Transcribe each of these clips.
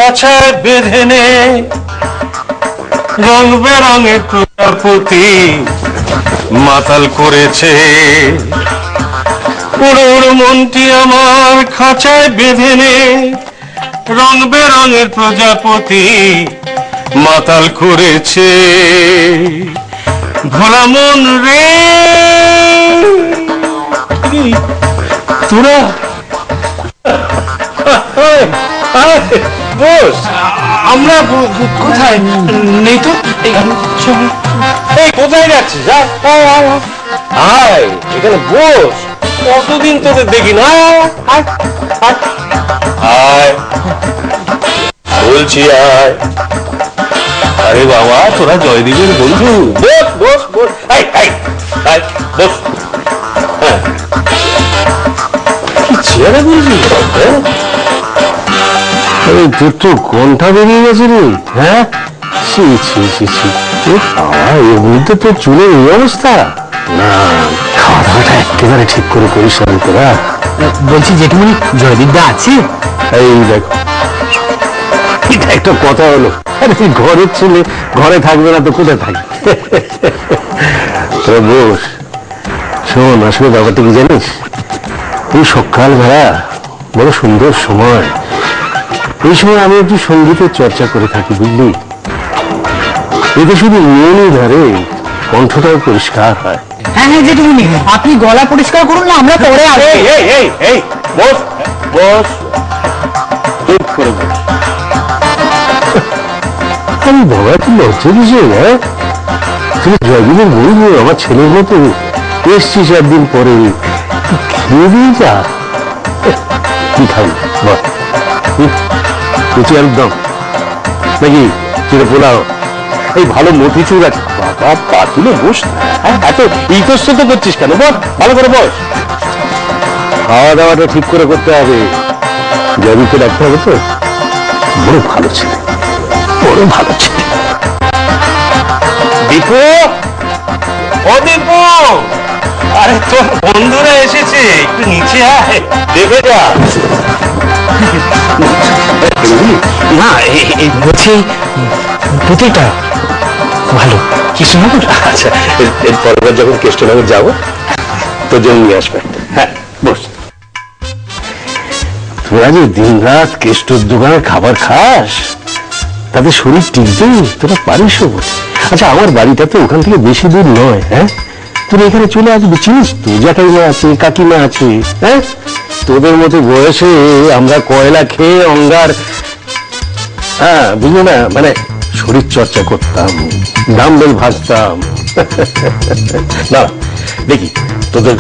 খাঁচায় বেঁধে নে রং বেরঙের প্রজাপতি মাতাল করেছে উড় উড় মনটি আমার খাঁচায় বেঁধে নে রং বেরঙের প্রজাপতি মাতাল করেছে ভোলা মন রে তোরা বস আমরা কোথায় নেই তো এই কোথায় যাচ্ছিস আয় এখানে বস কতদিন তোকে দেখি না আয় বলছি আয় আরে বাবা তোরা জয়দীপের বন্ধু বস বস বস বস চেয়ারে বলছি তোর তো কণ্ঠা বেরিয়ে গেছে রে হ্যাঁ এগুলিতে তোর চুলের এই অবস্থা না খাওয়া দাওয়াটা একেবারে ঠিক করে করিস আমি তোরা বলছি যেটুকুনি জয়দীপ দা আছে এই দেখো এটা একটা কথা হলো আরে তুই ঘরের ছেলে ঘরে থাকবে না তো কোথায় থাকবে তোরা বস শোন আসলে ব্যাপারটা কি জানিস তুই সকাল বেলা বড় সুন্দর সময় এই সময় আমি একটু সঙ্গীতের চর্চা করে থাকি বুঝলি এতে শুধু মনই ধরে কণ্ঠটাও পরিষ্কার হয় হ্যাঁ হ্যাঁ যেটুকুনি আপনি গলা পরিষ্কার করুন না আমরা পরে আসি বস বস চুপ করে বস আমি বাবা কি লজ্জা দিছে হ্যাঁ তুমি জয়দীপের বলবো আমার ছেলের মতো এসছিস একদিন পরে খেয়ে দিয়ে যা কি খাবি বল লুচি আলুর দম নাকি চিড়ে পোলাও এই ভালো মতিচুর আছে বাবা পা তুলে বস এত ইতস্তত করছিস কেন বল ভালো করে বস খাওয়া দাওয়াটা ঠিক করে করতে হবে জয়দীপকে রাখতে হবে তো বড় ভালো ছেলে বড় ভালো ছেলে দীপু ও দীপু আরে তোর বন্ধুরা এসেছে একটু নিচে আয় দেখে যা না বলছি প্রতিটা ভালো কৃষ্ণনগর আচ্ছা এরপর যখন কৃষ্ণনগর যাবো তোর জন্য নিয়ে আসবে হ্যাঁ বস তোরা যে দিন রাত কেষ্টর দোকানে খাবার খাস তাদের শরীর টিকবে তোরা পারিস আচ্ছা আমার বাড়িটা তো ওখান থেকে বেশি দূর নয় হ্যাঁ তোরা এখানে চলে আসবি চিনিস তো জ্যাঠাইমা আছে কাকিমা আছে হ্যাঁ তোদের মতো বয়সে আমরা কয়লা খেয়ে অঙ্গার হ্যাঁ বুঝলো না মানে শরীর চর্চা করতাম ডাম্বেল ভাজতাম না দেখি তোদের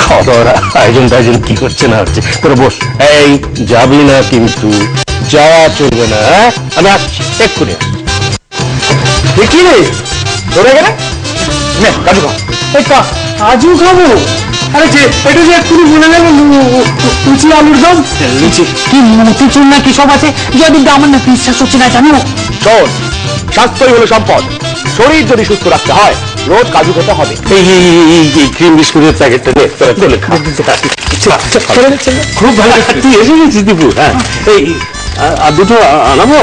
খাওয়া দাওয়ার আয়োজন কি করছে না হচ্ছে তোরা বস এই যাবি না কিন্তু যাওয়া চলবে না আমি আসছি এক্ষুনি দেখি রে ধরে গেলে কাজু খা এই কাজু খাবো আরে যে এটা যে এক্ষুনি বলে নেবে লুচি আলুর দম লুচি কি মতিচুর না কি সব আছে যদি আমার না বিশ্বাস হচ্ছে না জানো শোন স্বাস্থ্যই হলো সম্পদ শরীর যদি সুস্থ রাখতে হয় রোজ কাজু খেতে হবে এই ক্রিম বিস্কুটের প্যাকেটটা নে তোরা চলে খা খুব ভালো তুই এসে গেছিস দীপু হ্যাঁ এই আর দুটো আনাবো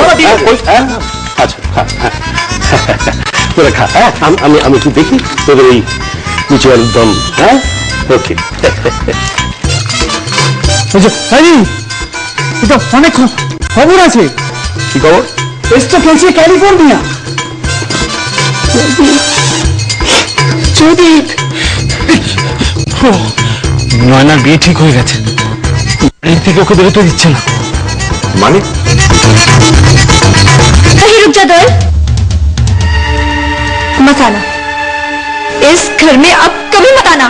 আচ্ছা তোরা খা হ্যাঁ আমি কি দেখি তোদের এই লুচি আলুর দম হ্যাঁ ওকে এটা অনেক খবর আছে কি খবর এসটা খেলছে ক্যালিফোর্নিয়া যদি নয়নার বিয়ে ঠিক হয়ে গেছে এর থেকে ওকে বেরোতে দিচ্ছে না মানে रुक जा दर मत आना इस घर में अब कभी मत आना